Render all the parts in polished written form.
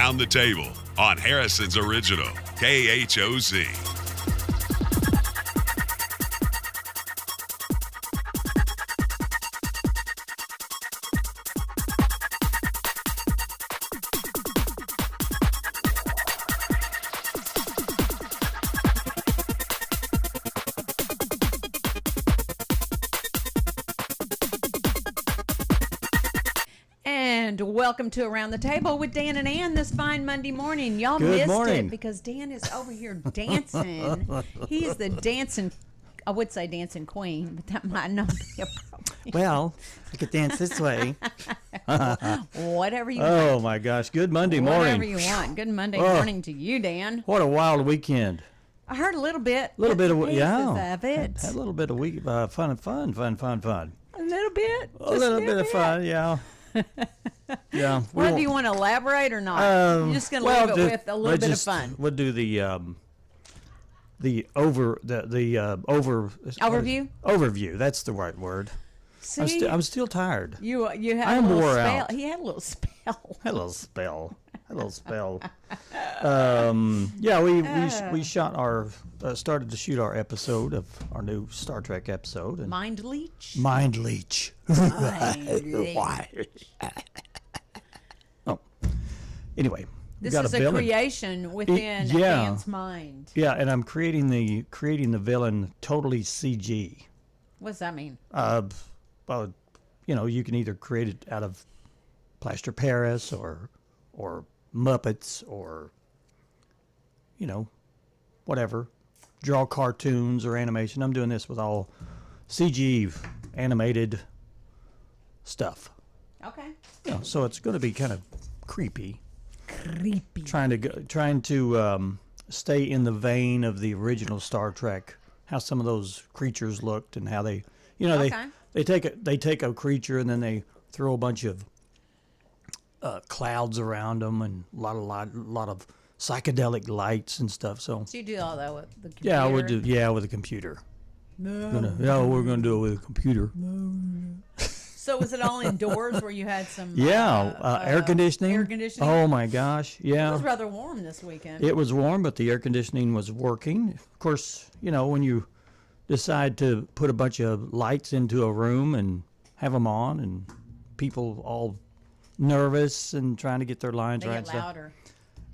Around the Table on Harrison's original KHOZ. Welcome to Around the Table with Dan and Ann this fine Monday morning. Y'all missed it because Dan is over here dancing. He's the dancing, I would say dancing queen, but that might not be appropriate. Well, I could dance this way. Whatever you want. Oh, my gosh. Good Monday morning. Whatever you want. Good Monday morning to you, Dan. What a wild weekend. I heard a little bit. A little bit of, Of it. Had a little bit of fun. A little bit. A little bit of fun, yeah. Yeah. Well, do you want to elaborate or not? You're just going to leave it with a little bit of fun. We'll do the overview. Overview. That's the right word. See, I'm still tired. You had I'm a little wore spell. out. He had a little spell. Had a little spell. Yeah, we shot started to shoot our episode of our new Star Trek episode. And Mind Leech. Mind Leech. Why? Oh, anyway. This is a creation within Dan's mind. Yeah, and I'm creating the villain totally CG. What's that mean? Well, you can either create it out of plaster Paris or Muppets or whatever. Draw cartoons or animation. I'm doing this with all CG animated stuff. Okay. So it's going to be kind of creepy. Trying to stay in the vein of the original Star Trek. How some of those creatures looked and how they, they take a creature and then they throw a bunch of clouds around them and a lot of psychedelic lights and stuff. So you do all that with the computer? Yeah, I would do. Yeah, with a computer. We're gonna do it with a computer. So was it all indoors where you had some? Air conditioning. Air conditioning. Oh my gosh, yeah. It was rather warm this weekend. It was warm, but the air conditioning was working. Of course, when you decide to put a bunch of lights into a room and have them on, and people all nervous and trying to get their lines right. They get louder.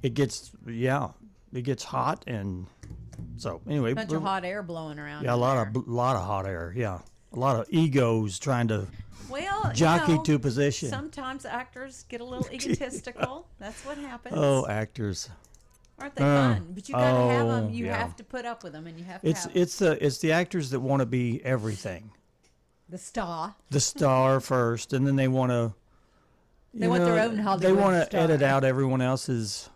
It gets hot, and so anyway. A bunch of hot air blowing around. Yeah, a lot of hot air. Yeah, a lot of egos trying to jockey to position. Sometimes actors get a little egotistical. That's what happens. Oh, actors. Aren't they fun? But you gotta have them. You have to put up with them, and you have to. It's the actors that want to be everything. The star first, and then they want to. They want their own Hollywood. They want to star. edit out everyone else's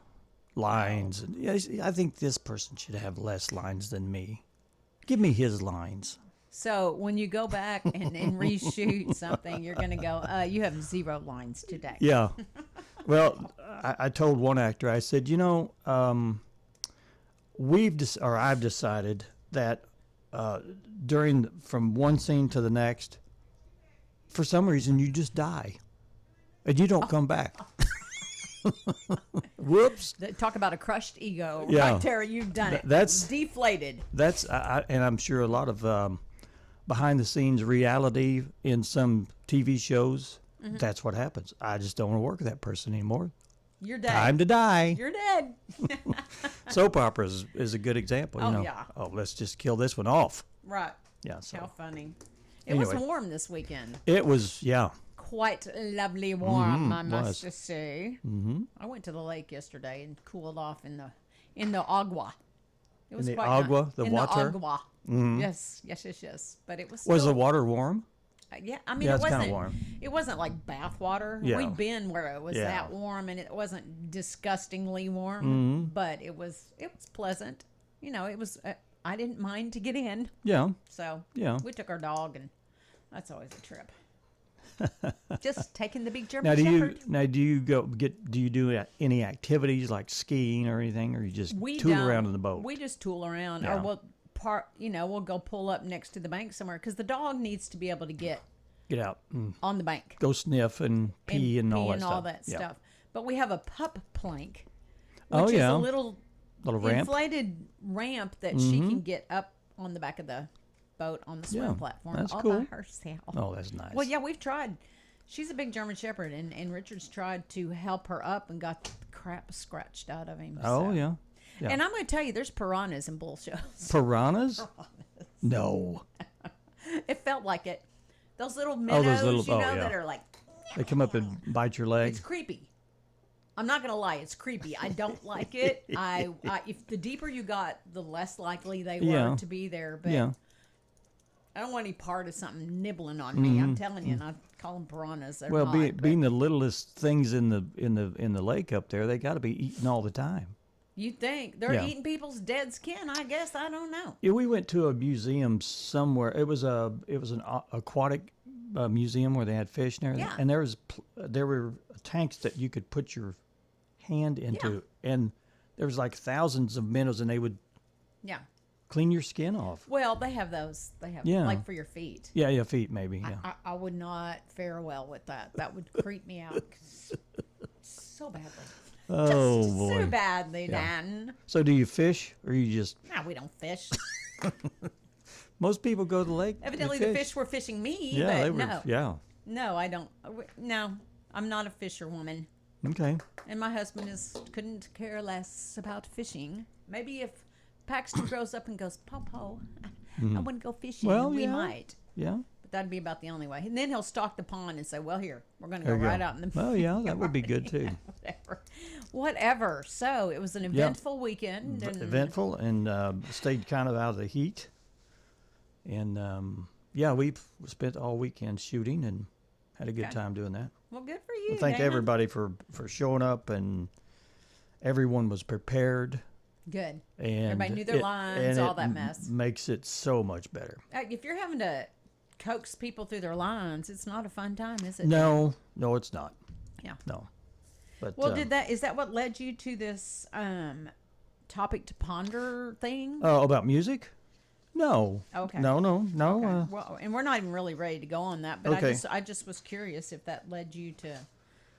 lines. I think this person should have less lines than me. Give me his lines. So when you go back and reshoot something, you're going to go, you have 0 lines today. Yeah. Well, I told one actor, I said, I've decided that from one scene to the next, for some reason, you just die. And you don't come back. Whoops. Talk about a crushed ego. Yeah. Right there, you've done it. That's deflated. And I'm sure a lot of behind-the-scenes reality in some TV shows, that's what happens. I just don't want to work with that person anymore. You're dead. Time to die. You're dead. Soap operas is a good example. Yeah. Oh, let's just kill this one off. Right. Yeah. So. How funny. It was warm this weekend. It was, yeah. Quite lovely warm, I must say. Mm-hmm. I went to the lake yesterday and cooled off in the agua. It was in the quite agua, nice. the in water. The agua. Mm-hmm. Yes. But it was. Was the water warm? Yeah, I mean, it wasn't kind of warm. It wasn't like bath water. Yeah. We'd been where it was that warm, and it wasn't disgustingly warm, but it was pleasant. It was. I didn't mind to get in. Yeah. So we took our dog, and that's always a trip. Just taking the big German Shepherd. Do you do any activities like skiing or anything, or you just tool around in the boat? We just tool around, or we'll go pull up next to the bank somewhere because the dog needs to be able to get out on the bank, go sniff and pee and all that stuff. But we have a pup plank which is yeah. a little ramp. inflated ramp that she can get up on the back of the boat on the swim platform that's all cool. by herself. Oh, that's nice. Well, yeah, we've tried. She's a big German Shepherd, and Richard's tried to help her up and got the crap scratched out of him. Oh, so. yeah. And I'm going to tell you, there's piranhas in bull shows. Piranhas? No. It felt like it. Those little minnows, that are like... They come up and bite your leg. It's creepy. I'm not going to lie. It's creepy. I don't like it. If the deeper you got, the less likely they were to be there. But I don't want any part of something nibbling on me. I'm telling you, and I call them piranhas. They're not, being the littlest things in the lake up there, they got to be eating all the time. You think they're eating people's dead skin? I guess I don't know. Yeah, we went to a museum somewhere. It was an aquatic museum where they had fish and everything. Yeah. And there were tanks that you could put your hand into, and there was like thousands of minnows, and they would clean your skin off. Well, they have those. They have like for your feet. Yeah, feet maybe. Yeah. I would not fare well with that. That would creep me out so badly. Oh, just boy. so badly, Dan. So do you fish, or you just... No, we don't fish. Most people go to the lake. Evidently, the fish were fishing me, yeah, but they were, no. Yeah. No, I don't. No, I'm not a fisherwoman. Okay. And my husband couldn't care less about fishing. Maybe if Paxton grows up and goes, Popo, I want to go fishing, we might. Yeah. But that'd be about the only way. And then he'll stock the pond and say, well, here, we're going to go right out in the... Well, yeah, that would be good, too. Whatever. So it was an eventful weekend. Eventful, and stayed kind of out of the heat. And, we spent all weekend shooting and had a good time doing that. Well, good for you, Thank Dana. everybody for showing up, and everyone was prepared. Good. And everybody knew their lines, all that mess. Makes it so much better. If you're having to coax people through their lines, it's not a fun time, is it? No, it's not. Yeah. No. But well, is that what led you to this topic to ponder thing? Oh, about music? No. Okay. No. Okay. Well, and we're not even really ready to go on that, but okay. I just was curious if that led you to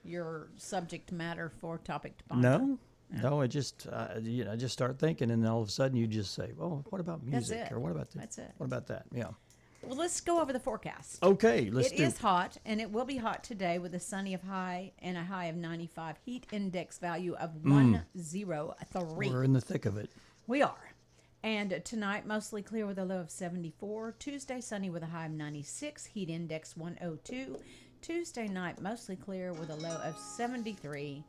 your subject matter for topic to ponder. No, I just just start thinking, and then all of a sudden you just say, "Oh, what about music?" That's it. Or what about this? That's it. What about that? Yeah. Well, let's go over the forecast. Okay, let's It is hot, and it will be hot today with a sunny of high and a high of 95. Heat index value of 103. We're in the thick of it. We are. And tonight, mostly clear with a low of 74. Tuesday, sunny with a high of 96. Heat index 102. Tuesday night, mostly clear with a low of 73.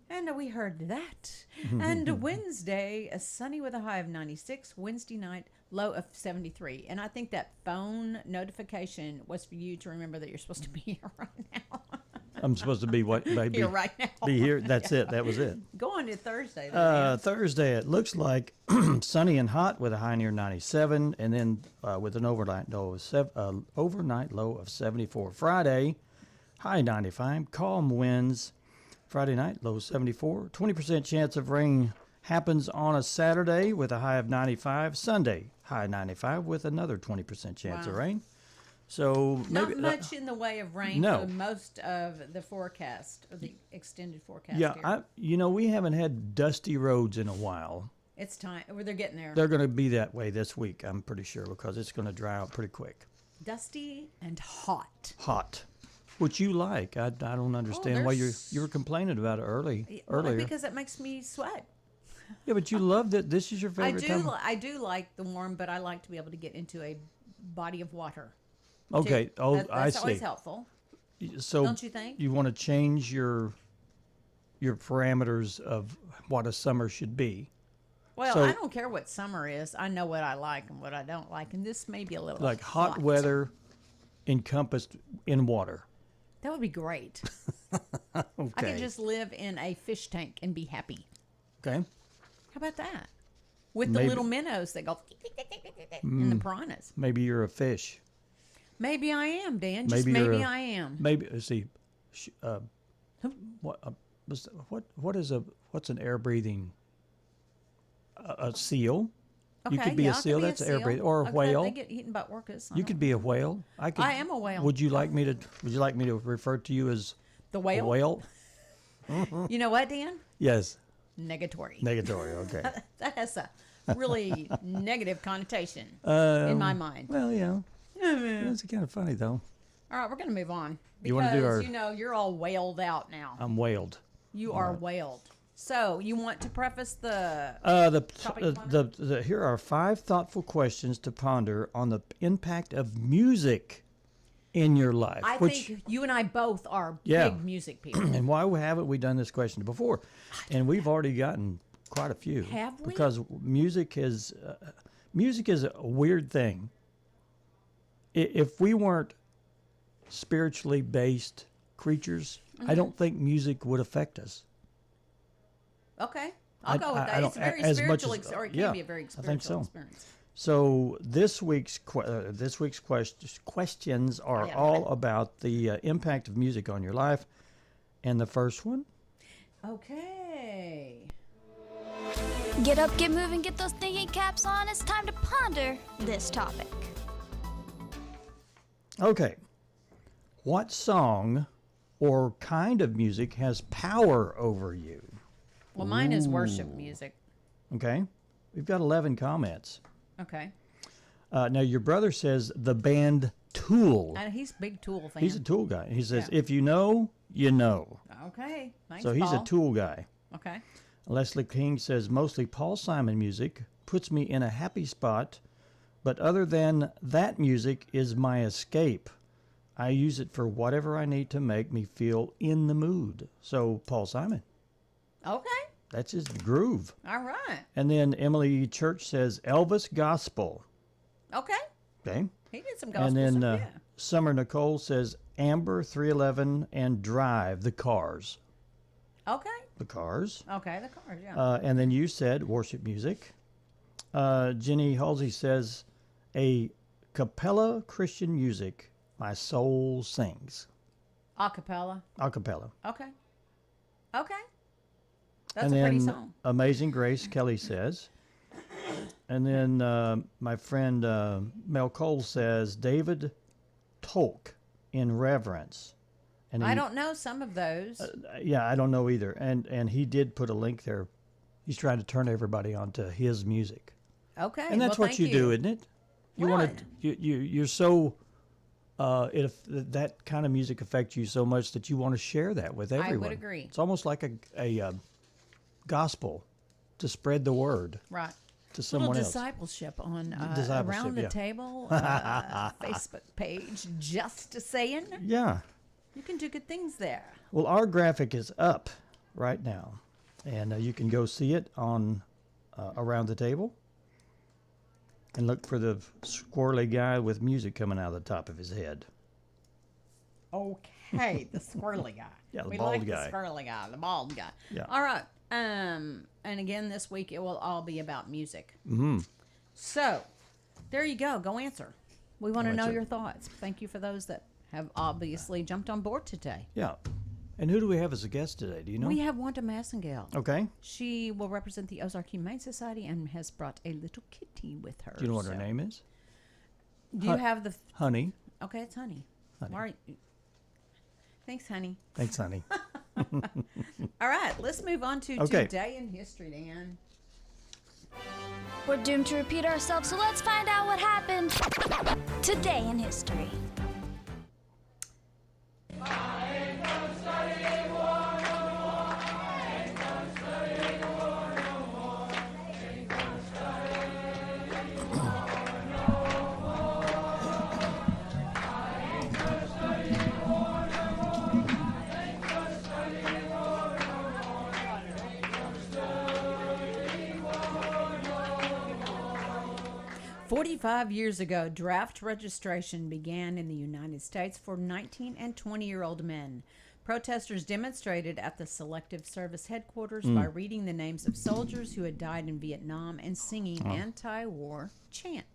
And we heard that. And Wednesday, a sunny with a high of 96. Wednesday night, low of 73. And I think that phone notification was for you to remember that you're supposed to be here right now. I'm supposed to be what, baby? Here right now. Be here. That's it. That was it. Go on to Thursday. Thursday, it looks like sunny and hot with a high near 97, and then with an overnight low of 74. Friday, high 95, calm winds. Friday night, low 74. 20% chance of rain happens on a Saturday with a high of 95. Sunday, high 95 with another 20% chance of rain. So not much in the way of rain for most of the forecast, or the extended forecast. Yeah, we haven't had dusty roads in a while. It's time. They're getting there. They're going to be that way this week, I'm pretty sure, because it's going to dry out pretty quick. Dusty and hot. Hot. Which you like. I don't understand why you were complaining about it earlier. Because it makes me sweat. Yeah, but you love that. This is your favorite time. I do like the warm, but I like to be able to get into a body of water. Okay. Too. Oh, that's I see. always helpful. So don't you think? You want to change your parameters of what a summer should be. Well, I don't care what summer is. I know what I like and what I don't like, and this may be a little like hot weather encompassed in water. That would be great. Okay. I could just live in a fish tank and be happy. Okay. How about that? With the little minnows that go and the piranhas. Maybe you're a fish. Maybe I am, Dan. Just maybe I am. Maybe see. What's an air breathing? A seal. Okay, you could be a seal. That's an air breathing, or a whale. They get eaten by orcas. You could be a whale. I am a whale. Would you like me to refer to you as the whale? A whale? You know what, Dan? Yes. Negatory. Negatory, okay. That has a really negative connotation in my mind. Well, yeah. It's kind of funny, though. All right, we're going to move on. Because, You wanna do our- you're all wailed out now. I'm wailed. You are wailed. So, you want to preface the Here are 5 thoughtful questions to ponder on the impact of music in your life. I think you and I both are Yeah. big music people. And why haven't we done this question before? And we've already gotten quite a few. Have we? Because music is a weird thing. If we weren't spiritually based creatures, I don't think music would affect us. Okay. I'll go with that. It's a very spiritual or it can be a very spiritual experience. So this week's questions are all about the impact of music on your life. And the first one? Okay. Get up, get moving, get those thinking caps on. It's time to ponder this topic. Okay. What song or kind of music has power over you? Well, mine is worship music. Okay. We've got 11 comments. Okay. Now, your brother says the band Tool. He's a big Tool fan. He's a Tool guy. He says, if you know, you know. Okay. Thanks, So he's Paul. a Tool guy. Okay. Leslie King says, mostly Paul Simon music puts me in a happy spot, but other than that music is my escape. I use it for whatever I need to make me feel in the mood. So, Paul Simon. Okay. That's his groove. All right. And then Emily Church says Elvis Gospel. Okay. Okay. He did some gospel And then stuff, yeah. Summer Nicole says Amber 311 and Drive, the Cars. Okay. The Cars. Okay, the Cars, yeah. And then you said worship music. Jenny Halsey says a cappella Christian music, my soul sings. Acapella. Acapella. Okay. Okay. That's And a pretty then song. Amazing Grace, Kelly says. And then my friend Mel Cole says David Tolk in Reverence. And I don't know some of those. Yeah, I don't know either. And he did put a link there. He's trying to turn everybody onto his music. Okay. And that's well, what thank you do, isn't it? You Right. want to you're so if that kind of music affects you so much that you want to share that with everyone. agree. It's almost like a gospel to spread the word Right. to someone Little else. discipleship on Discipleship, Around the yeah. Table Facebook page. Just saying. Yeah. You can do good things there. Well, our graphic is up right now, and you can go see it on Around the Table. And look for the squirrely guy with music coming out of the top of his head. Okay, the squirrely guy. Yeah, the we bald like guy. the squirrely guy, the bald guy. Yeah. All right. And again, this week it will all be about music. Mm-hmm. So, there you go. Go answer. We want to know answer. your thoughts. Thank you for those that have obviously jumped on board today. Yeah. And who do we have as a guest today? Do you know? We have Wanda Massengale. Okay. She will represent the Ozark Humane Society and has brought a little kitty with her. Do you know what her name is? Do you have the... Honey. Okay, it's Honey. Honey. Why are you... Thanks, Honey. Thanks, honey. All right, let's move on to Okay. Today in History, Dan. We're doomed to repeat ourselves, so let's find out what happened today in history. "45 years ago, draft registration began in the United States for 19 and 20-year-old men. Protesters demonstrated at the Selective Service headquarters by reading the names of soldiers who had died in Vietnam and singing anti-war chants.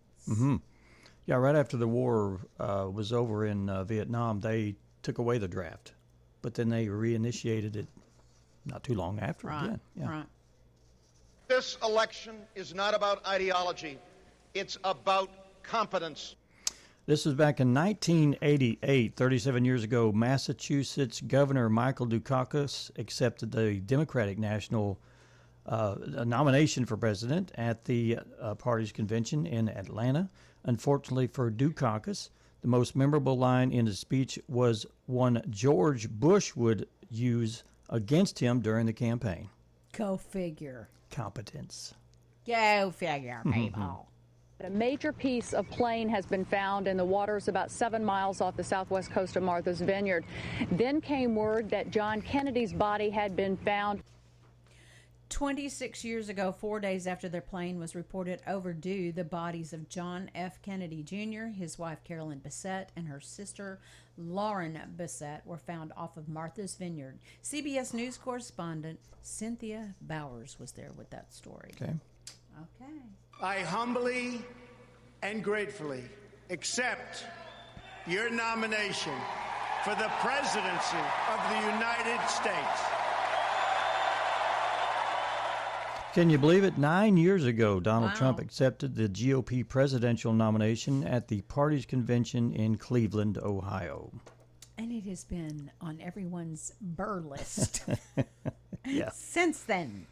Yeah, right after the war was over in Vietnam, they took away the draft. But then they reinitiated it not too long after Right, again. Yeah. right. This election is not about ideology. It's about competence. This was back in 1988, 37 years ago. Massachusetts Governor Michael Dukakis accepted the Democratic National a nomination for president at the party's convention in Atlanta. Unfortunately for Dukakis, the most memorable line in his speech was one George Bush would use against him during the campaign. Go figure. Competence. Go figure, people. A major piece of plane has been found in the waters about 7 miles off the southwest coast of Martha's Vineyard. Then came word that John Kennedy's body had been found 26 years ago, 4 days after their plane was reported overdue, the bodies of John F. Kennedy Jr., his wife Carolyn Bessette, and her sister Lauren Bessette were found off of Martha's Vineyard. CBS News correspondent Cynthia Bowers was there with that story. Okay. I humbly and gratefully accept your nomination for the presidency of the United States. Can you believe it? 9 years ago, Donald Trump accepted the GOP presidential nomination at the party's convention in Cleveland, Ohio. And it has been on everyone's burr list Yeah. since then.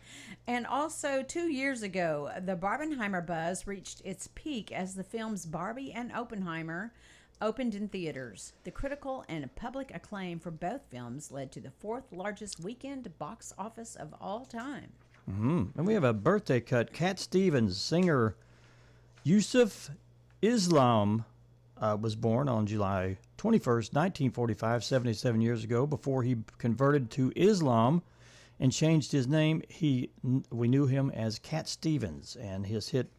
And also, 2 years ago, the Barbenheimer buzz reached its peak as the films Barbie and Oppenheimer opened in theaters. The critical and public acclaim for both films led to the fourth largest weekend box office of all time. And we have a birthday cut. Cat Stevens, singer Yusuf Islam was born on July 21st, 1945, 77 years ago. Before he converted to Islam and changed his name, we knew him as Cat Stevens, and his hit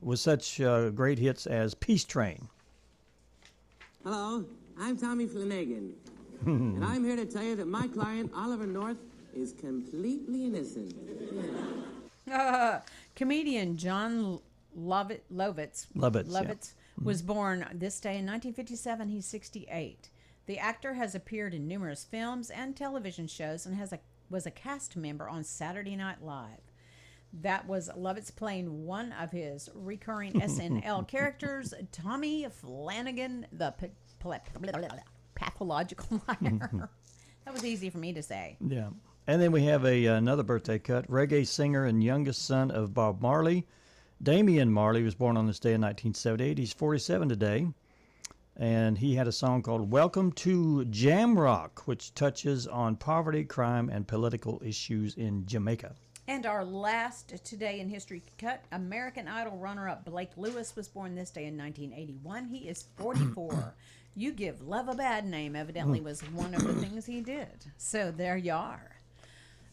was such great hits as Peace Train. Hello, I'm Tommy Flanagan, and I'm here to tell you that my client, Oliver North, is completely innocent. Comedian John Lovitz was born this day in 1957. He's 68. The actor has appeared in numerous films and television shows and was a cast member on Saturday Night Live. That was Lovitz playing one of his recurring SNL characters, Tommy Flanagan, the pathological liar. That was easy for me to say. Yeah. And then we have another birthday cut. Reggae singer and youngest son of Bob Marley, Damian Marley, was born on this day in 1978. He's 47 today. And he had a song called Welcome to Jamrock, which touches on poverty, crime, and political issues in Jamaica. And our last Today in History cut, American Idol runner-up Blake Lewis was born this day in 1981. He is 44. You give love a bad name, evidently, was one of the things he did. So there you are.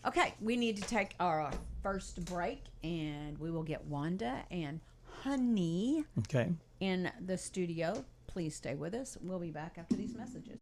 Okay, we need to take our first break, and we will get Wanda and Honey in the studio. Please stay with us. We'll be back after these messages.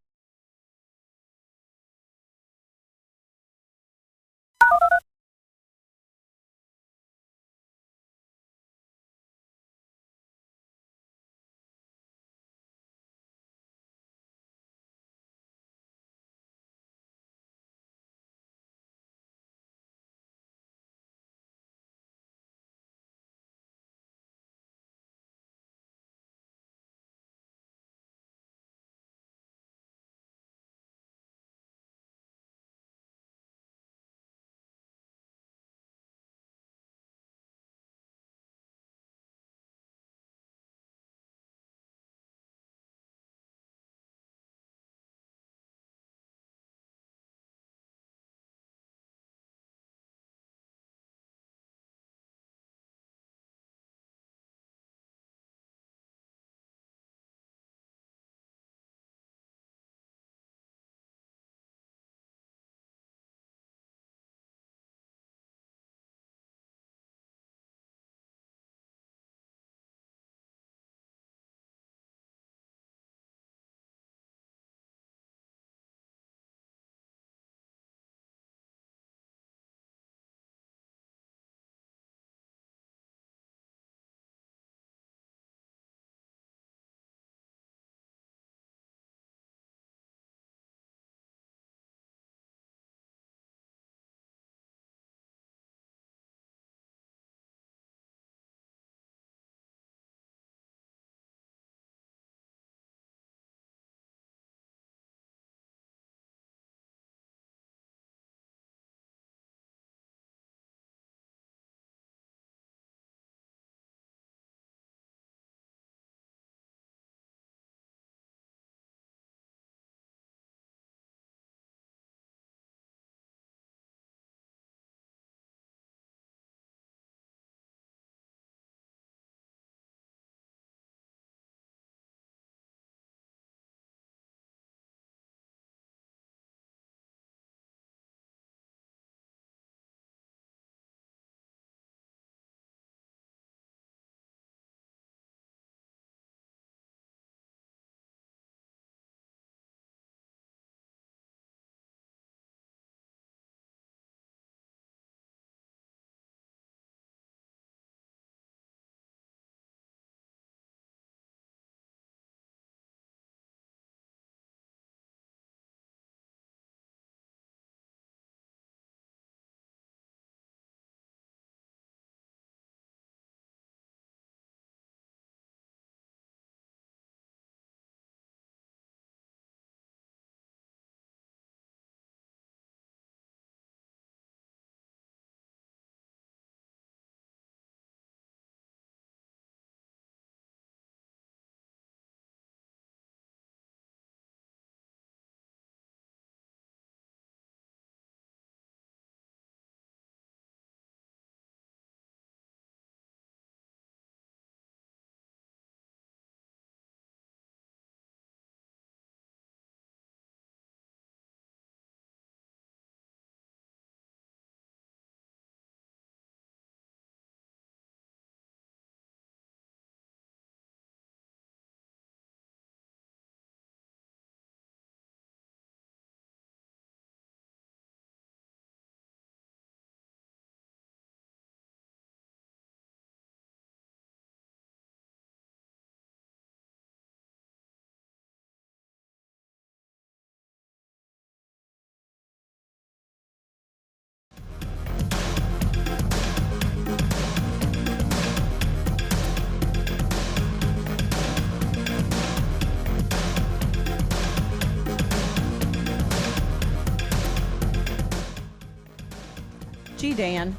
Gee, Dan,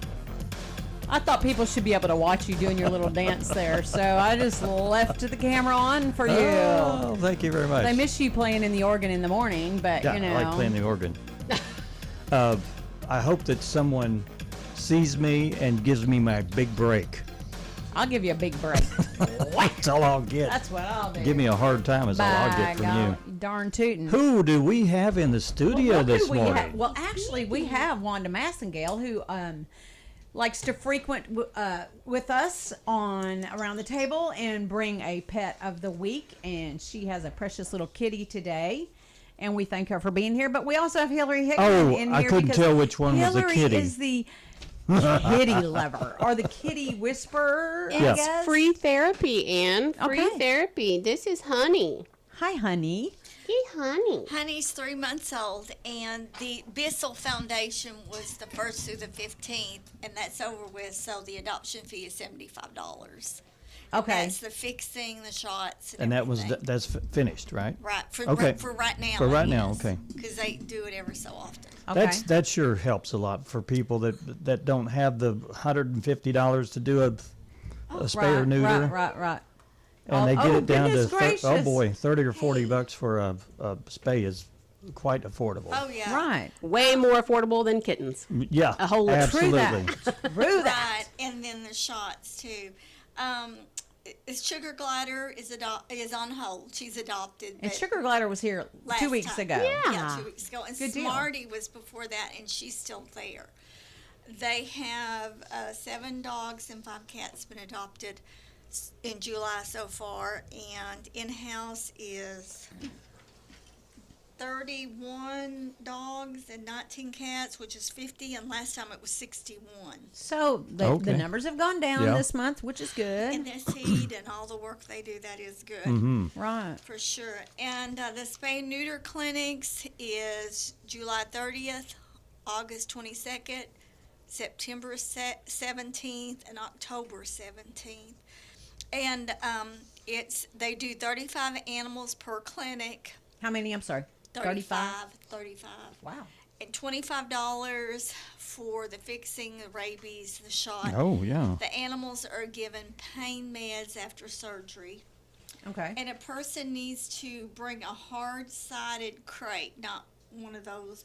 I thought people should be able to watch you doing your little dance there, so I just left the camera on for you. Oh, thank you very much. They miss you playing in the organ in the morning, but Yeah, you know. I like playing the organ. I hope that someone sees me and gives me my big break. I'll give you a big break. That's all I'll get. That's what I'll do. Give me a hard time is all I'll get from you. Darn tootin'. Who do we have in the studio Well, this morning? Well, actually, we have Wanda Massengale, who likes to frequent with us on Around the Table and bring a pet of the week. And she has a precious little kitty today. And we thank her for being here. But we also have Hillary Hickman in here. I couldn't tell which one was the Hillary kitty. is the kitty lover or the kitty whisperer, I guess. Free therapy, Ann. Free Okay. therapy. This is Honey. Hi, honey. Hey, Honey. Honey's 3 months old, and the Bissell Foundation was the 1st through the 15th, and that's over with, so the adoption fee is $75. Okay. That's the fixing, the shots, And that was everything. that's finished, right? Right, for Okay. right now. For right now, okay. Because they do it every so often. Okay. That sure helps a lot for people that don't have the $150 to do a spay or neuter. Right. And they get it down to goodness gracious. 30 or 40 bucks for a spay is quite affordable. Oh, yeah. Right. Way more affordable than kittens. Yeah, A whole lot. absolutely. True that. Right, and then the shots, too. Sugar Glider is on hold. She's adopted. And but Sugar Glider was here last 2 weeks time. ago. Yeah, 2 weeks ago. And Good deal. Smarty was before that, and she's still there. They have 7 dogs and 5 cats been adopted in July so far, and in-house is 31 dogs and 19 cats, which is 50, and last time it was 61. So the Okay. numbers have gone down Yeah. this month, which is good. And this heat and all the work they do, that is good. Mm-hmm. Right. For sure. And the spay and neuter clinics is July 30th, August 22nd, September 17th, and October 17th. And they do 35 animals per clinic. How many? I'm sorry. 35. Wow. And $25 for the fixing, the rabies, the shot. Oh, yeah. The animals are given pain meds after surgery. Okay. And a person needs to bring a hard-sided crate, not one of those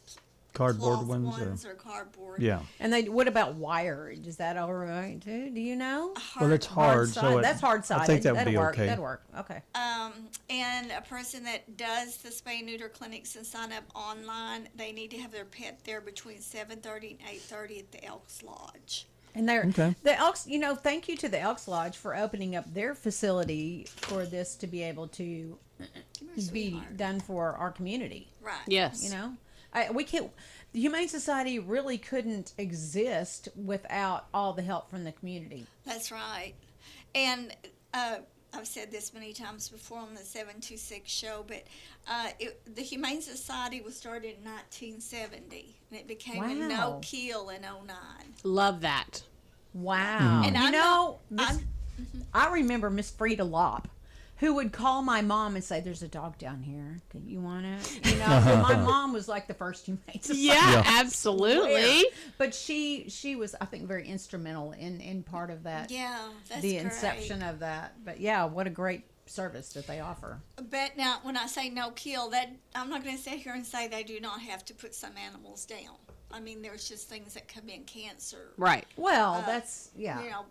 Cardboard cloth ones or cardboard. Yeah. And what about wire? Is that all right too? Do you know? Well, it's hard, so that's hard sided. I think that would That'll be work. okay. That'll work. Okay. And a person that does the spay and neuter clinics and sign up online, they need to have their pet there between 7:30 and 8:30 at the Elks Lodge. And they're Okay. the Elks. Thank you to the Elks Lodge for opening up their facility for this to be able to be done for our community. Right. Yes. We can't. The Humane Society really couldn't exist without all the help from the community. That's right. And I've said this many times before on the 726 show, but the Humane Society was started in 1970, and it became a Wow. no-kill in 2009. Love that. Wow. And I remember Miss Frida Lopp, who would call my mom and say, "There's a dog down here. You want it?" And my mom was like the first Humane Society. Yeah, absolutely. But she was, I think, very instrumental in part of that. Yeah, that's the great. inception of that. But yeah, what a great service that they offer. But now, when I say no-kill, that I'm not going to sit here and say they do not have to put some animals down. I mean, there's just things that come in, cancer. Right. Well, that's yeah.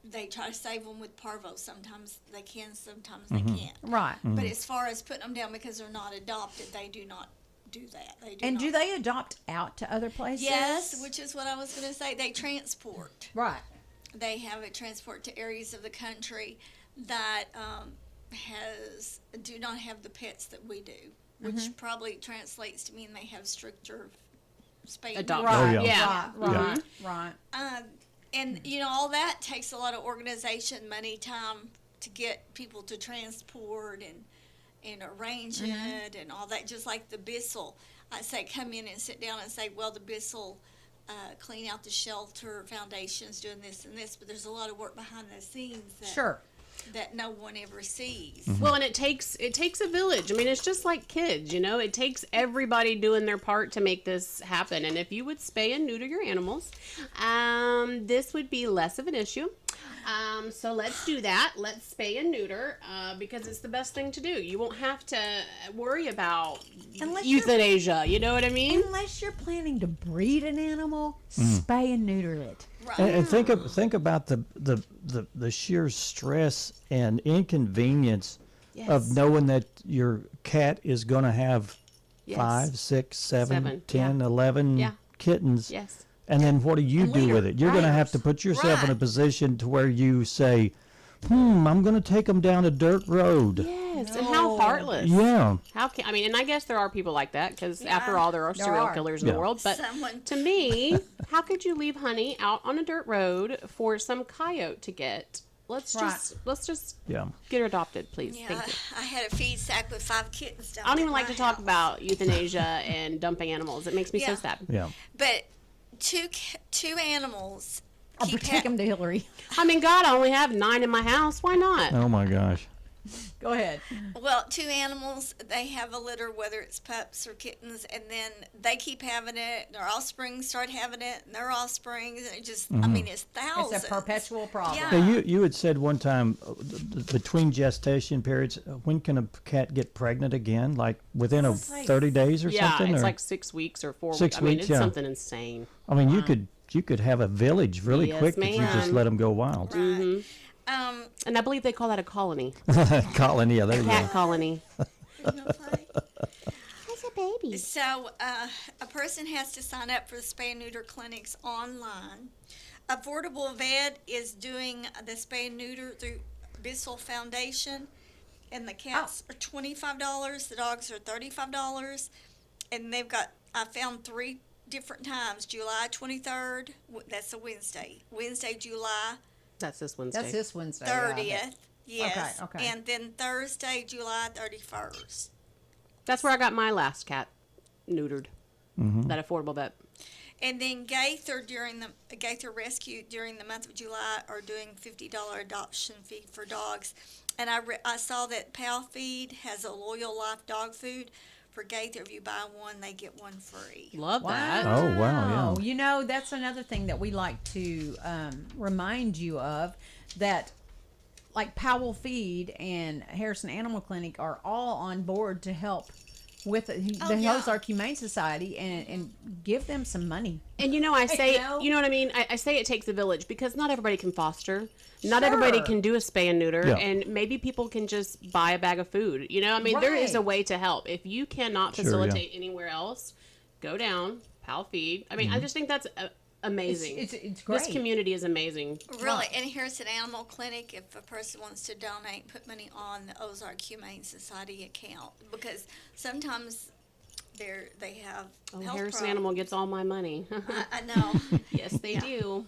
They try to save them with parvo. Sometimes they can, sometimes they can't. Right. But as far as putting them down because they're not adopted, they do not do that. Do they adopt out to other places? Yes, which is what I was going to say. They transport. Right. They have it transport to areas of the country that do not have the pets that we do, which probably translates to mean they have stricter spay and neuter. Right. Oh, yeah. Right. And, all that takes a lot of organization, money, time to get people to transport and arrange it and all that, just like the Bissell. I say come in and sit down and say, well, the Bissell clean out the shelter, foundations doing this and this, but there's a lot of work behind the scenes. Sure. that no one ever sees. Well, and it takes a village. I mean, it's just like kids, you know. It takes everybody doing their part to make this happen. And if you would spay and neuter your animals, this would be less of an issue. So let's do that. Let's spay and neuter because it's the best thing to do. You won't have to worry about euthanasia. You know what I mean? Unless you're planning to breed an animal, spay and neuter it. Right. And think about the sheer stress and inconvenience of knowing that your cat is going to have 5, 6, 7, 10, 11 kittens. Yes. And then what do you do with it? You're going to have to put yourself in a position to where you say, I'm going to take them down a dirt road. Yes, and how heartless. Yeah. And I guess there are people like that because after all, there are serial killers in the world. But to me, how could you leave Honey out on a dirt road for some coyote to get? Let's just get her adopted, please. Yeah, Thank you. I had a feed sack with 5 kittens down I don't even at like my to talk house. about euthanasia and dumping animals. It makes me so sad. Yeah. But two animals. I'll take them to Hillary. I mean, God, I only have 9 in my house. Why not? Oh my gosh. Go ahead. Well, 2 animals, they have a litter, whether it's pups or kittens, and then they keep having it. Their offspring start having it, and their offspring. And it just, I mean, it's thousands. It's a perpetual problem. Yeah. Now, you had said one time between gestation periods, when can a cat get pregnant again? Like within 30 days or something? Yeah, it's or? like 6 weeks or 4 6 weeks. I mean, weeks, it's something insane. I mean, you could have a village really Yes, quick if you just ma'am. let them go wild. Right. And I believe they call that a colony. Colony, yeah, there you Cat go. colony. It's a baby. So, a person has to sign up for the spay and neuter clinics online. Affordable Vet is doing the spay and neuter through Bissell Foundation, and the cats are $25, the dogs are $35, and I found 3 different times. July 23rd, that's a Wednesday. Wednesday, July That's this Wednesday. That's this Wednesday. 30th. Yes. Okay. And then Thursday, July 31st. That's where I got my last cat neutered. That Affordable Vet. And then Gaither Rescue during the month of July are doing $50 adoption fee for dogs. And I saw that Pal Feed has a Loyal Life dog food. For Gaither, if you buy one, they get one free. Love that. Oh, wow, yeah. You know, that's another thing that we like to remind you of, that like Powell Feed and Harrison Animal Clinic are all on board to help with the Ozark Humane Society and give them some money. And you know, I say, you know what I mean? I say it takes a village because not everybody can foster. Not everybody can do a spay and neuter. Yeah. And maybe people can just buy a bag of food. You know, I mean, there is a way to help. If you cannot facilitate anywhere else, go down, Pal Feed. I mean, I just think that's amazing. It's great. This community is amazing. Really, and here's an animal clinic. If a person wants to donate, put money on the Ozark Humane Society account, because sometimes they have health Harrison problems. Animal gets all my money. I know. Yes, they do.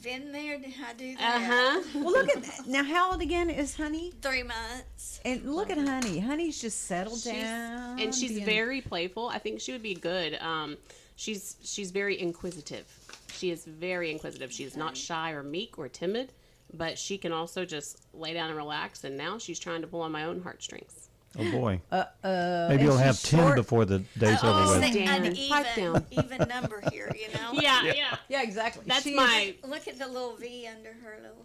Been there, I do that. Well, look at that. Now, how old again is Honey? 3 months. And look at Honey. Honey's just settled down. And she's being- very playful. I think she would be good. She's very inquisitive. She is very inquisitive. She is not shy or meek or timid, but she can also just lay down and relax. And now she's trying to pull on my own heartstrings. Oh, boy. Maybe you'll have 10 before the day's over with. An Pipe down. even number here, you know? Yeah. exactly. That's She's- my... Look at the little V under her little...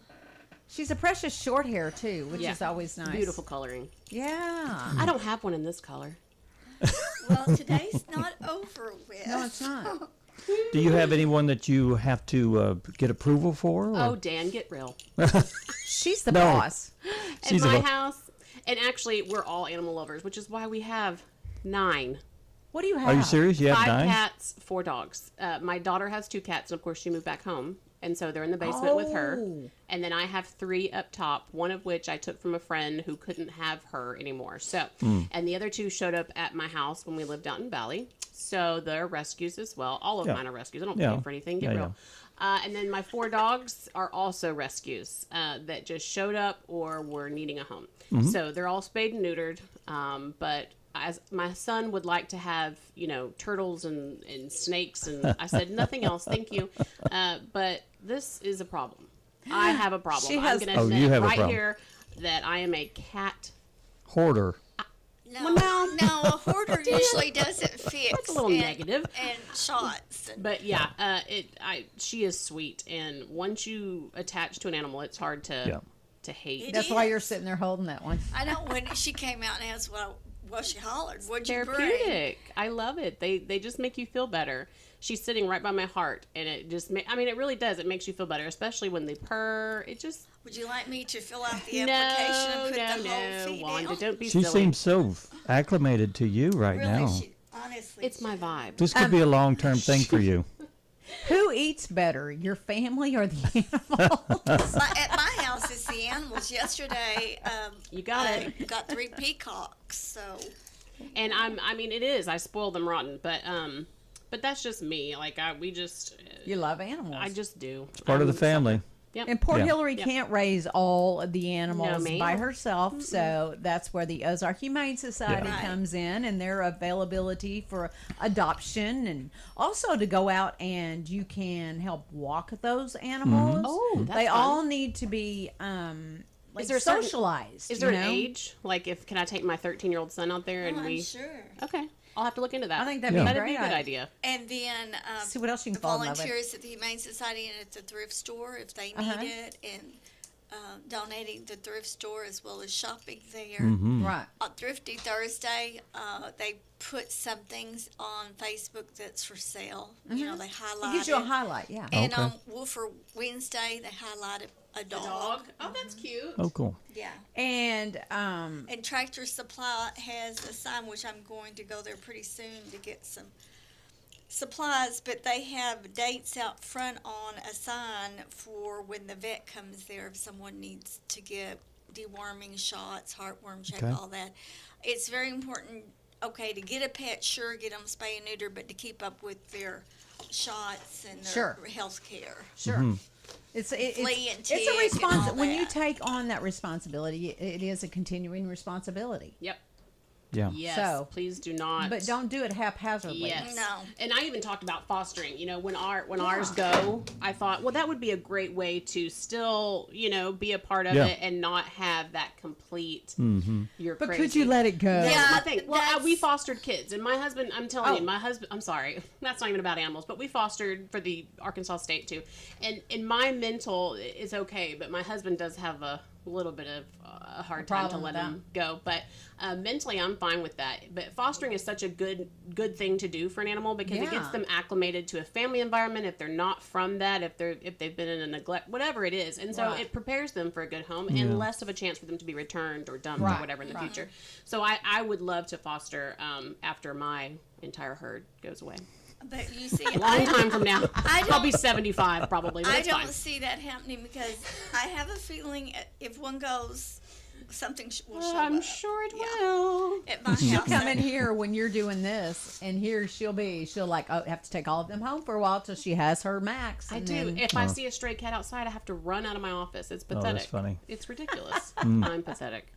She's a precious short hair, too, which is always nice. Beautiful coloring. Yeah. I don't have one in this color. Well, today's not over with. No, it's not. Do you have anyone that you have to get approval for? Or? Oh, Dan, get real. She's the No. boss. At She's my a- house, and actually, we're all animal lovers, which is why we have 9. What do you have? Are you serious? You have 5 9? cats, 4 dogs. My daughter has 2 cats, and of course, she moved back home. And so they're in the basement with her. Oh. And then I have 3 up top, one of which I took from a friend who couldn't have her anymore. So, and the other 2 showed up at my house when we lived out in Valley. So they're rescues as well. All of mine are rescues. I don't pay for anything. Get real. And then my 4 dogs are also rescues that just showed up or were needing a home. So they're all spayed and neutered. But as my son would like to have, turtles and snakes, and I said nothing else, thank you. But this is a problem. I have a problem. She has- I'm going to Oh, admit you have a right problem. here that I am a cat. Hoarder. No, no, a hoarder usually doesn't fix. That's a little negative. And shots. But yeah, she is sweet, and once you attach to an animal, it's hard to hate. That's why you're sitting there holding that one. I know when she came out and asked, well, she hollered, what'd you bring? Therapeutic. I love it. They just make you feel better. She's sitting right by my heart, and it just it really does. It makes you feel better, especially when they purr. It just. Would you like me to fill out the application and put the whole feed Wanda, out? don't be She silly. seems so acclimated to you right Really, now. honestly. It's my vibe. This could be a long-term thing for you. Who eats better, your family or the animals? At my house, it's the animals. Yesterday, You got I it. got 3 peacocks, so. And it is. I spoil them rotten, but that's just me. Like You love animals. I just do. It's part of the family. Yep. And poor Yeah. Hillary can't raise all of the animals ma'am. by herself, so that's where the Ozark Humane Society Yeah. comes in, and their availability for adoption, and also to go out and you can help walk those animals. Oh, that's they fun. all need to be Is there a certain- socialized. Is there you an know? age? Like, can I take my 13-year-old son out there and I'm we? sure. Okay, I'll have to look into that. I think that'd be a that'd great be a good idea. idea. And then See what else you can the fall in love with. volunteers at the Humane Society and at the thrift store if they need Uh-huh. it, and donating to the thrift store as well as shopping there. Right. On Thrifty Thursday, they put some things on Facebook that's for sale. You know, they highlight It gives you a it. highlight, yeah. And Okay. on Wolfer Wednesday, they highlighted a dog. Oh, that's cute. Oh, cool. Yeah. And And Tractor Supply has a sign, which I'm going to go there pretty soon to get some supplies, but they have dates out front on a sign for when the vet comes there if someone needs to get deworming shots, heartworm check, Okay. all that. It's very important, okay, to get a pet, sure, get them spay and neuter, but to keep up with their shots and their Sure. health care. sure. It's Flea and it's tick a and response all when you that. take on that responsibility. It is a continuing responsibility. Yep. Yeah. Yes. So- Please do not. But don't do it haphazardly. Yes. No. And I even talked about fostering. You know, when ours go, I thought, well, that would be a great way to still, be a part of Yeah. it and not have that complete. You're But crazy. could you let it go? That's Yeah, my thing. Well, that's- we fostered kids, and my husband. I'm telling Oh. you, my husband. I'm sorry, that's not even about animals, but we fostered for the Arkansas State too. And in my mental is okay, but my husband does have a little bit of a hard time to problem let with him go. But mentally, I'm fine with that. But fostering is such a good thing to do for an animal because it Yeah. gets them acclimated to a family environment. If they're not from that, if they've been in a neglect, whatever it is, and so Right. it prepares them for a good home and less of a chance for them to be returned or dumped Right, or whatever in the right. future. So I would love to foster after my entire herd goes away. But you see, Long time from now, I I'll be don't- 75 probably. But I it's don't fine. see that happening because I have a feeling if one goes, something will show I'm up. sure it Yeah. will. At my house, Come in here when you're doing this, and here she'll have to take all of them home for a while till she has her max. I and do. then- If I see a stray cat outside, I have to run out of my office. It's pathetic. that's funny. It's ridiculous. I'm pathetic.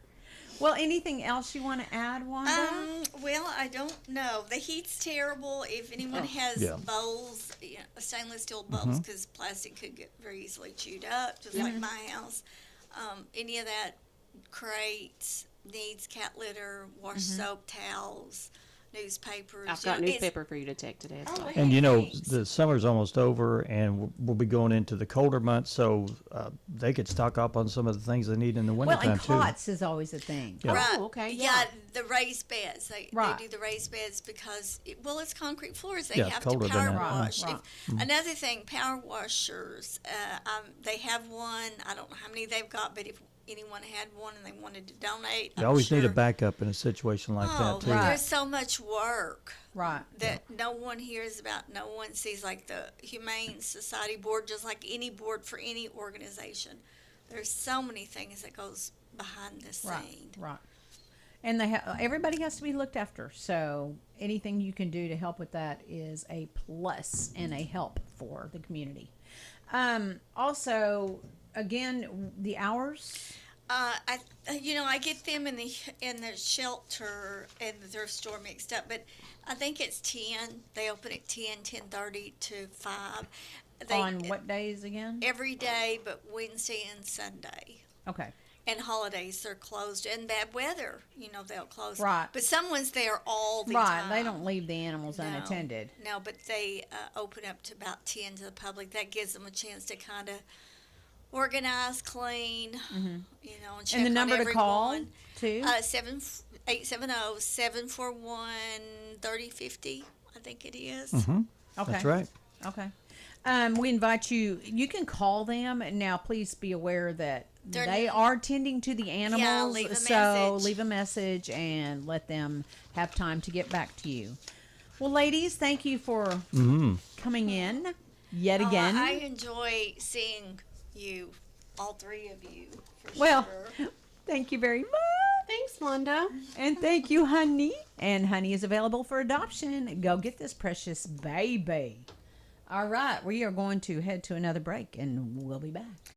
Well, anything else you want to add, Wanda? well, I don't know. The heat's terrible. If anyone has Yeah. bowls, stainless steel bowls, because plastic could get very easily chewed up, just like my house. Any of that crates needs cat litter, wash soap, towels, newspapers. I've got newspaper for you to take today as well. And Thanks. the summer's almost over, and we'll be going into the colder months, so they could stock up on some of the things they need in the Well, wintertime and too. cots is always a thing. Yeah. Right. Oh, okay, Yeah. yeah. The raised beds. They Right. do the raised beds because, it's concrete floors. They Yeah, it's have to colder than power that. wash. Right. Another thing, power washers. They have one. I don't know how many they've got, but if anyone had one and they wanted to donate, You I'm always need a sure- backup in a situation like Oh, that too. Right. there's so much work Right. that no one hears about, no one sees, like the Humane Society board, just like any board for any organization. There's so many things that goes behind the scene. Right. And everybody has to be looked after. So anything you can do to help with that is a plus and a help for the community. Also, again, the hours. I get them in the shelter and the thrift store mixed up, but I think it's 10. They open at 10:30 to 5. On what days again? Every day but Wednesday and Sunday. Okay. And holidays they're closed. And bad weather, they'll close. Right. But someone's there all the right. time. They don't leave the animals unattended. No, but they open up to about 10 to the public. That gives them a chance to kind of organize, clean, and check And the number on to call, everyone. too? 870-741-3050, I think it is. Mm-hmm. Okay. That's right. Okay. We invite you. You can call them. Now, please be aware that they are tending to the animals. Yeah, leave a so message. leave a message and let them have time to get back to you. Well, ladies, thank you for coming in yet again. I enjoy seeing you, all three of you, for well, sure. Thank you very much. Thanks, Wanda. And thank you, Honey. And Honey is available for adoption. Go get this precious baby. All right, we are going to head to another break, and we'll be back.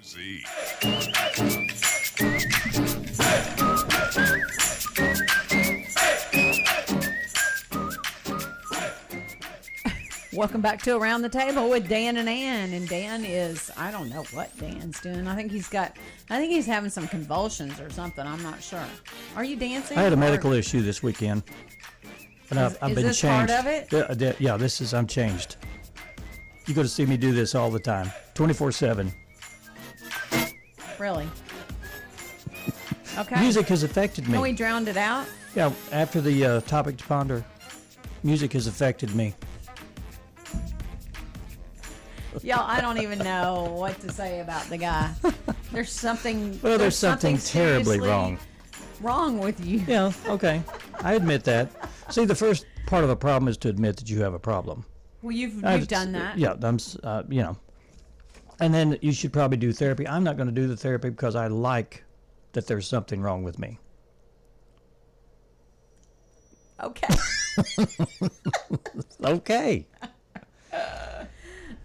Z. Welcome back to Around the Table with Dan and Ann. And Dan is, I don't know what Dan's doing. I think he's having some convulsions or something. I'm not sure. Are you dancing? I had a medical issue this weekend. And I've been this changed. part of it? Yeah, I'm changed. You go to see me do this all the time, 24/7. Really? Okay. Music has affected me. And we drowned it out? Yeah, after the topic to ponder, music has affected me. Y'all, I don't even know what to say about the guy. There's something. Well, there's something terribly seriously wrong with you. Yeah, okay. I admit that. See, the first part of a problem is to admit that you have a problem. Well, you've done that. Yeah, and then you should probably do therapy. I'm not going to do the therapy because I like that there's something wrong with me. Okay. Okay.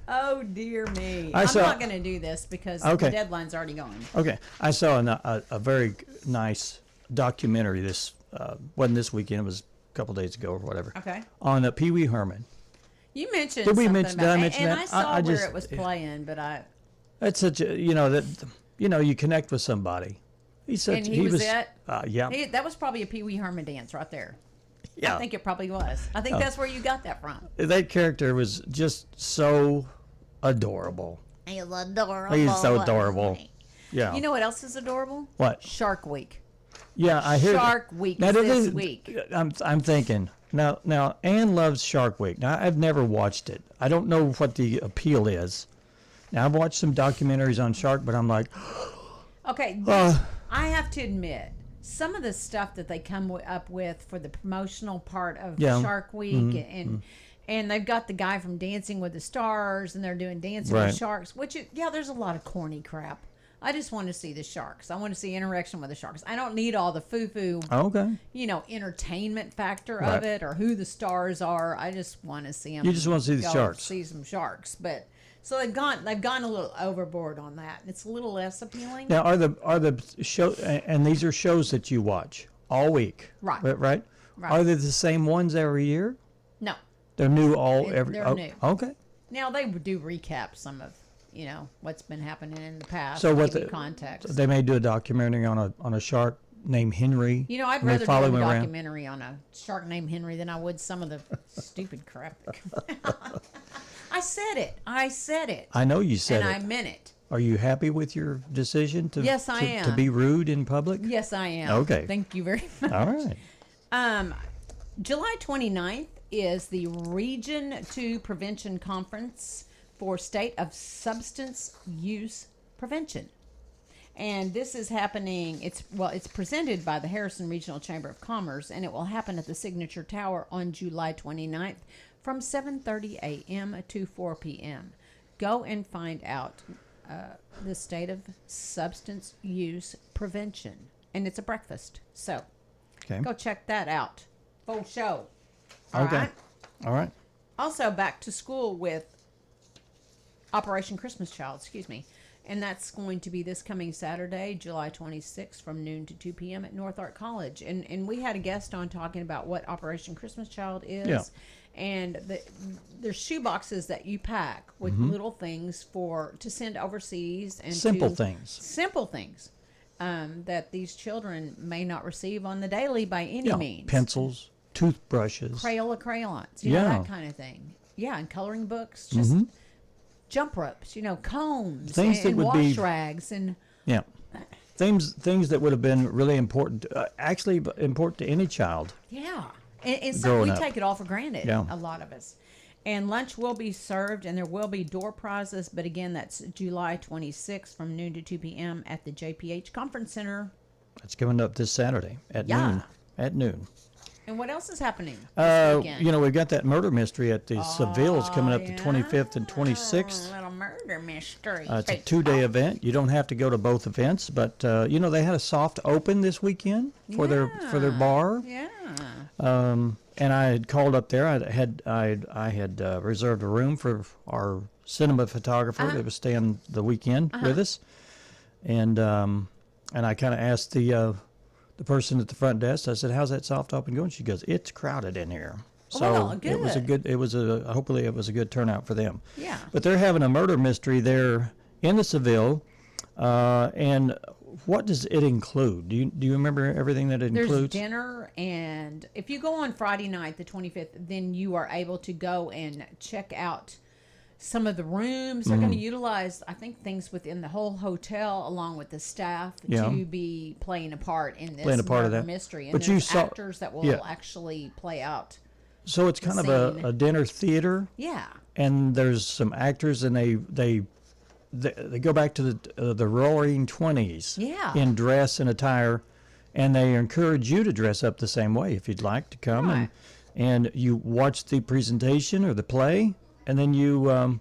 Oh, dear me. I'm not going to do this because the deadline's already gone. Okay. I saw a very nice documentary wasn't this weekend, it was a couple days ago or whatever. Okay. On Pee Wee Herman. You mentioned something about it, and I saw where it was playing, but That's such a, you connect with somebody. He was it? Yeah. That was probably a Pee Wee Herman dance right there. Yeah. I think it probably was. I think that's where you got that from. That character was just so adorable. He's adorable. He's so adorable. Yeah. You know what else is adorable? What? Shark Week. Yeah, I hear Shark Week is this week. I'm thinking. Now Ann loves Shark Week. Now I've never watched it. I don't know what the appeal is. Now I've watched some documentaries on shark, but I'm like, okay, I have to admit, some of the stuff that they come up with for the promotional part of Shark Week, and they've got the guy from Dancing with the Stars, and they're doing Dancing with Sharks, which there's a lot of corny crap. I just want to see the sharks. I want to see interaction with the sharks. I don't need all the foo-foo, entertainment factor of it or who the stars are. I just want to see them. You just want to see the sharks. See some sharks, but. So they've gone a little overboard on that. It's a little less appealing. Now, are the show, and these are shows that you watch all week, right? Right. Are they the same ones every year? No. They're new They're new. Okay. Now they do recap some of what's been happening in the past. So what context? They may do a documentary on a shark named Henry. I'd rather do a documentary on a shark named Henry than I would some of the stupid crap. I said it. I know you said it. And I meant it. Are you happy with your decision to Yes, I am. To be rude in public? Yes, I am. Okay. Thank you very much. All right. July 29th is the Region 2 Prevention Conference for State of Substance Use Prevention. And this is happening, it's presented by the Harrison Regional Chamber of Commerce, and it will happen at the Signature Tower on July 29th from 7:30 a.m. to 4 p.m. Go and find out the state of substance use prevention. And it's a breakfast. So go check that out. Full show. All right. Also back to school with Operation Christmas Child, and that's going to be this coming Saturday, July 26th, from noon to 2 p.m. at North Art College. And we had a guest on talking about what Operation Christmas Child is. Yeah. And there's shoe boxes that you pack with little things to send overseas. And simple things that these children may not receive on the daily by any means. Pencils, toothbrushes. Crayola crayons, that kind of thing. Yeah, and coloring books, just jump ropes, combs, things and wash rags. And things that would have been really important, actually important to any child. Yeah. And so we take it all for granted, a lot of us. And lunch will be served, and there will be door prizes. But again, that's July 26th from noon to 2 p.m. at the JPH Conference Center. That's coming up this Saturday at noon. At noon. And what else is happening this weekend? We've got that murder mystery at the Seville's coming up the 25th and 26th. Little murder mystery. It's a 2-day event. You don't have to go to both events, but they had a soft open this weekend for their bar. Yeah. And I had called up there. I had reserved a room for our cinema photographer that was staying the weekend with us, and and I kind of asked the person at the front desk. I said, "How's that soft open going?" She goes, "It's crowded in here." So well, good. hopefully it was a good turnout for them. Yeah. But they're having a murder mystery there in the Seville, and what does it include? Do you remember everything that it includes? There's dinner, and if you go on Friday night, the 25th, then you are able to go and check out some of the rooms. They're going to utilize, I think, things within the whole hotel along with the staff to be playing a part in this murder mystery. And but there's actors that will actually play out. So it's kind of a dinner theater. Yeah. And there's some actors, and they go back to the Roaring 20s. Yeah. In dress and attire, and they encourage you to dress up the same way if you'd like to come, and you watch the presentation or the play, and then you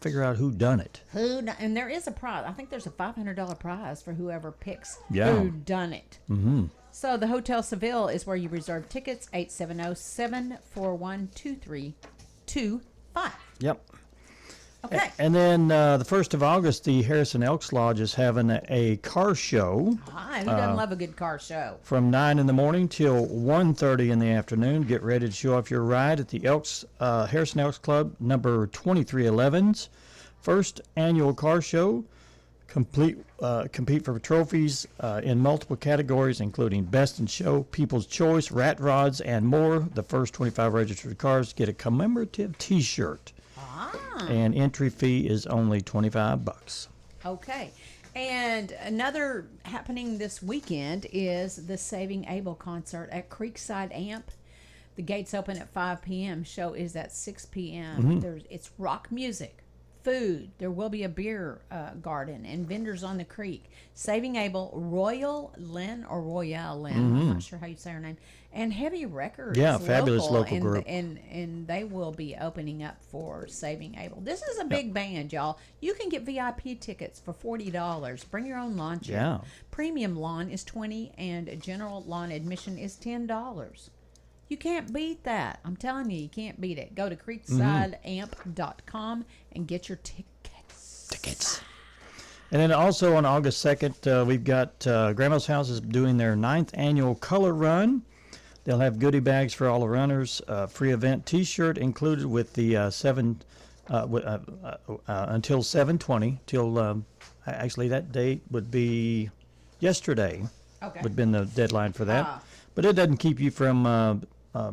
figure out who done it. And there is a prize. I think there's a $500 prize for whoever picks Yeah. who done it. Mm-hmm. So the Hotel Seville is where you reserve tickets, 870-741-2325. Yep. Okay. And then the 1st of August, the Harrison Elks Lodge is having a car show. Who doesn't love a good car show? From 9 in the morning till 1:30 in the afternoon. Get ready to show off your ride at the Harrison Elks Club, number 2311's first annual car show. Compete for trophies in multiple categories, including Best in Show, People's Choice, Rat Rods, and more. The first 25 registered cars get a commemorative T-shirt. And entry fee is only $25. Okay. And another happening this weekend is the Saving Abel concert at Creekside Amp. The gates open at 5 p.m. Show is at 6 p.m. It's rock music, food. There will be a beer garden and vendors on the creek. Saving Abel, Royal Lynn or Royale Lynn, I'm not sure how you say her name, and Heavy Records. Yeah, fabulous local group. And they will be opening up for Saving Abel. This is a big band, y'all. You can get VIP tickets for $40. Bring your own lawn chair. Yeah. Premium lawn is $20 and general lawn admission is $10. You can't beat that. I'm telling you, you can't beat it. Go to creeksideamp.com and get your tickets. And then also on August 2nd, we've got Grandma's House is doing their 9th annual color run. They'll have goodie bags for all the runners, free event T-shirt included with the until 7/20. Till actually that date would be yesterday. Okay. Would have been the deadline for that. But it doesn't keep you from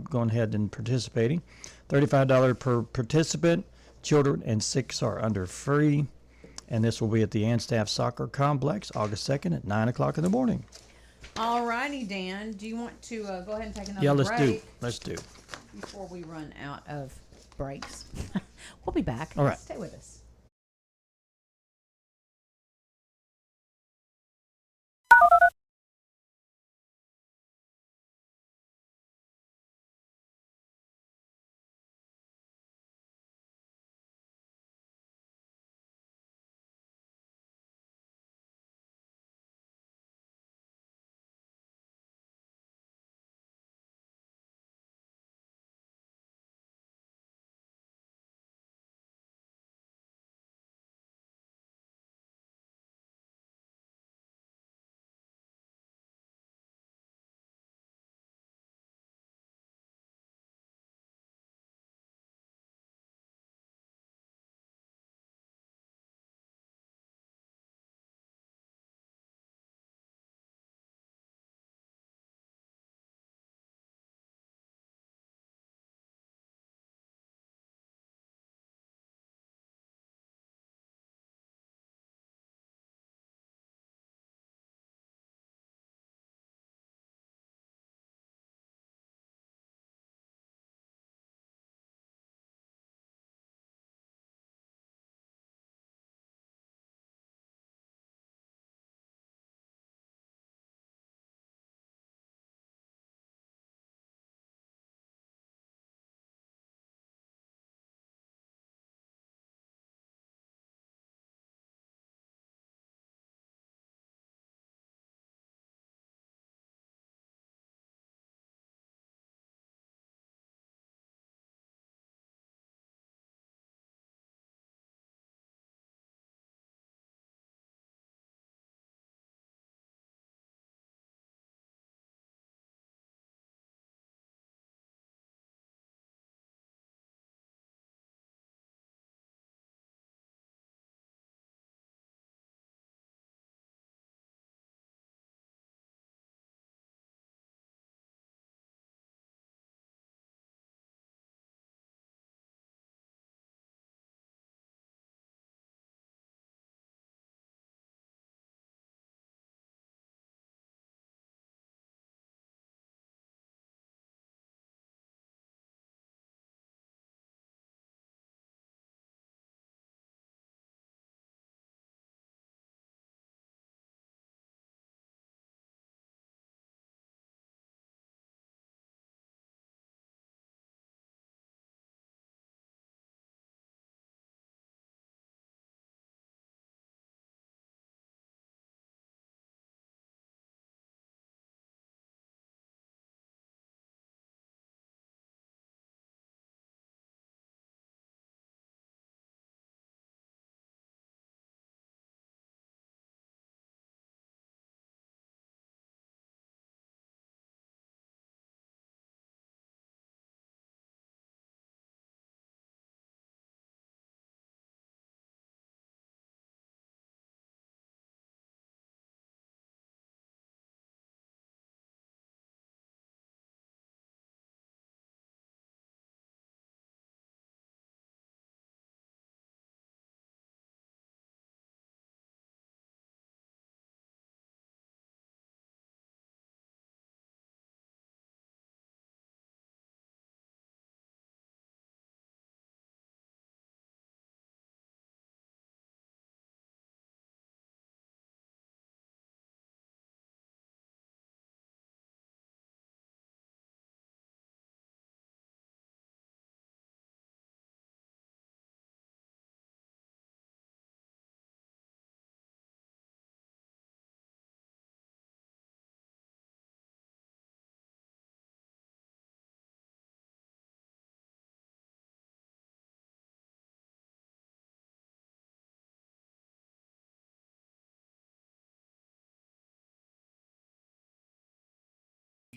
going ahead and participating. $35 per participant. Children and 6 are under free. And this will be at the Anstaff Soccer Complex, August 2nd at 9 o'clock in the morning. All righty, Dan. Do you want to go ahead and take another break? Yeah, let's do. Before we run out of breaks. We'll be back. All right. Stay with us.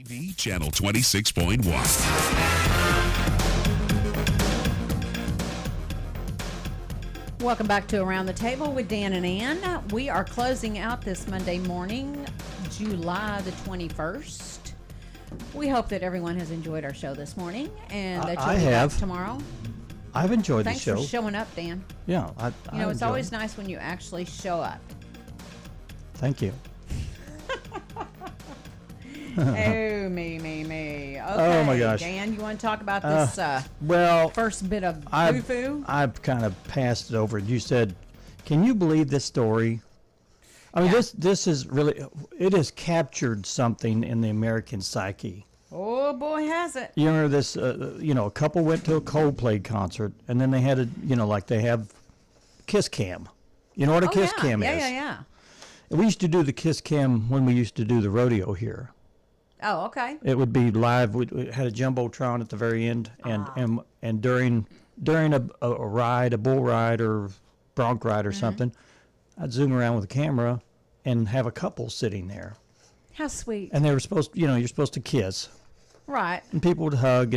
TV channel 26.1. Welcome back to Around the Table with Dan and Ann. We are closing out this Monday morning, July the 21st. We hope that everyone has enjoyed our show this morning and that you'll be back tomorrow. I've enjoyed Thanks the show. Thanks for showing up, Dan. Yeah, it's always nice when you actually show up. Thank you. Oh, me. Okay, oh, my gosh. Dan, you want to talk about this first bit of foo-foo? I've kind of passed it over. You said, can you believe this story? I mean, this is really, it has captured something in the American psyche. Oh, boy, has it. You remember this, a couple went to a Coldplay concert, and then they had like they have Kiss Cam. You know what a Kiss Cam is? Yeah. We used to do the Kiss Cam when we used to do the rodeo here. Oh, okay. It would be live. We had a jumbotron at the very end, and during a ride, a bull ride or bronc ride or something, I'd zoom around with a camera and have a couple sitting there. How sweet. And they were supposed, you're supposed to kiss. Right. And people would hug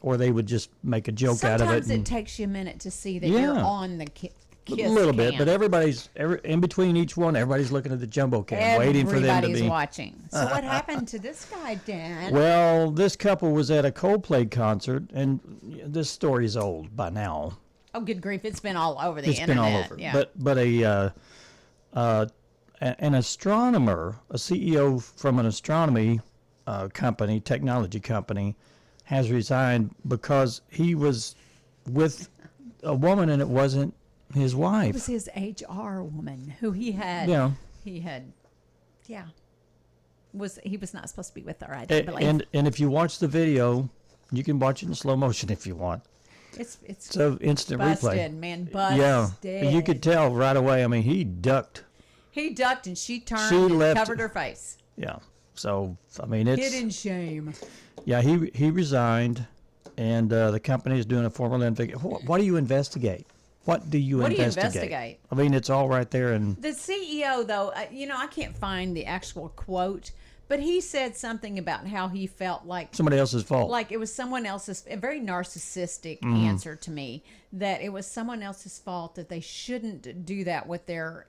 or they would just make a joke out of it. Sometimes it takes you a minute to see that you're on the kiss a little bit, but everybody's in between each one. Everybody's looking at the jumbo cam, waiting for them to be. Everybody's watching. So what happened to this guy, Dan? Well, this couple was at a Coldplay concert, and this story's old by now. Oh, good grief! It's been all over the internet. It's been all over. Yeah. But an astronomer, a CEO from an astronomy company, technology company, has resigned because he was with a woman and it wasn't his wife. It was his HR woman who he had. He was not supposed to be with her, I don't believe. And if you watch the video, you can watch it in slow motion if you want. It's so instant busted, replay. Man, busted. Yeah, you could tell right away. I mean, he ducked. He ducked and she turned and covered her face. Yeah. So I mean, it's hidden shame. Yeah, he resigned, and the company is doing a formal investigation. What do you investigate? What do you investigate? I mean, it's all right there. And the CEO, though, I can't find the actual quote, but he said something about how he felt like somebody else's fault. Like it was someone else's, a very narcissistic answer to me, that it was someone else's fault, that they shouldn't do that with a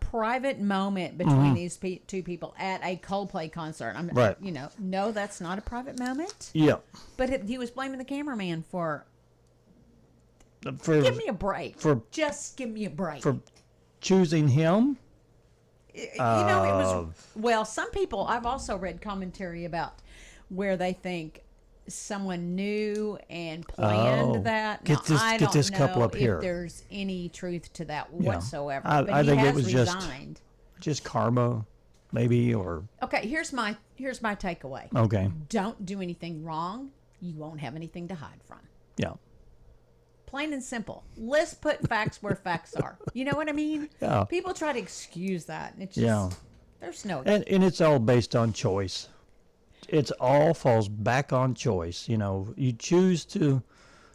private moment between these two people at a Coldplay concert. Right. No, that's not a private moment. Yeah. But he was blaming the cameraman for give me a break. Just give me a break. For choosing him? It was, some people, I've also read commentary about where they think someone knew and planned that. Now, I don't know couple up here. If there's any truth to that whatsoever. But I think it was resigned. just karma, maybe, or. Okay, here's my takeaway. Okay. Don't do anything wrong. You won't have anything to hide from. Yeah. Plain and simple. Let's put facts where facts are. You know what I mean? Yeah. People try to excuse that. It's just, there's no. And it's all based on choice. It all falls back on choice. You choose to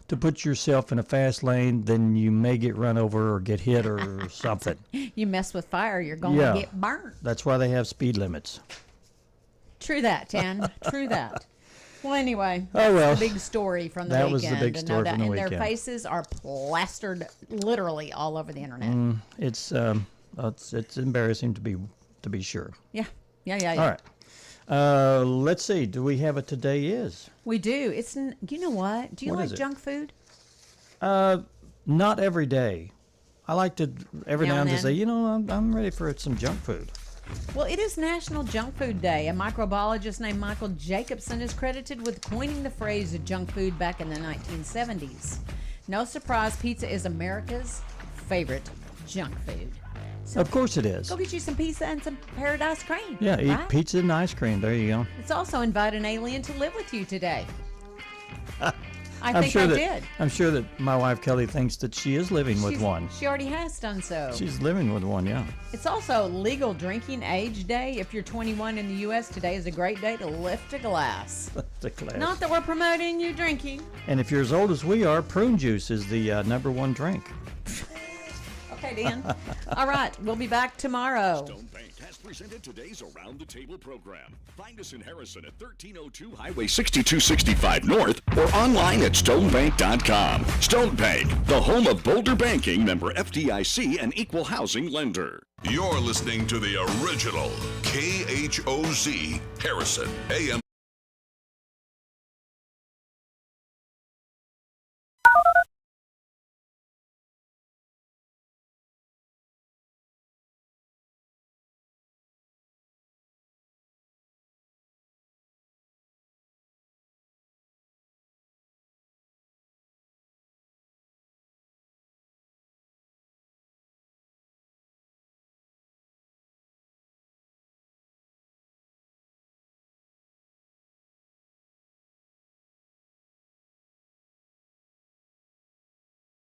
put yourself in a fast lane, then you may get run over or get hit or something. You mess with fire, you're going to get burnt. That's why they have speed limits. True that, Tan. True that. Well, anyway, that's the big story from the that weekend. Was the big story from the weekend. And their faces are plastered literally all over the internet. It's embarrassing to be sure. Yeah. All right. Let's see. Do we have a today is? We do. It's. You know what? Do you like junk food? Not every day. I like to every now and then say, I'm ready for some junk food. Well, it is National Junk Food Day. A microbiologist named Michael Jacobson is credited with coining the phrase junk food back in the 1970s. No surprise, pizza is America's favorite junk food. So of course it is. Go get you some pizza and some paradise cream. Yeah, eat pizza and ice cream. There you go. It's also invite an alien to live with you today. I did. I'm sure that my wife Kelly thinks that she is living with one. She already has done so. She's living with one, yeah. It's also legal drinking age day. If you're 21 in the U.S., today is a great day to lift a glass. Lift a glass. Not that we're promoting you drinking. And if you're as old as we are, prune juice is the number one drink. Okay, Dan. All right, we'll be back tomorrow. Stone Bank has presented today's Around the Table program. Find us in Harrison at 1302 Highway 6265 North or online at stonebank.com. Stone Bank, the home of Boulder Banking, member FDIC, and equal housing lender. You're listening to the original KHOZ Harrison, AM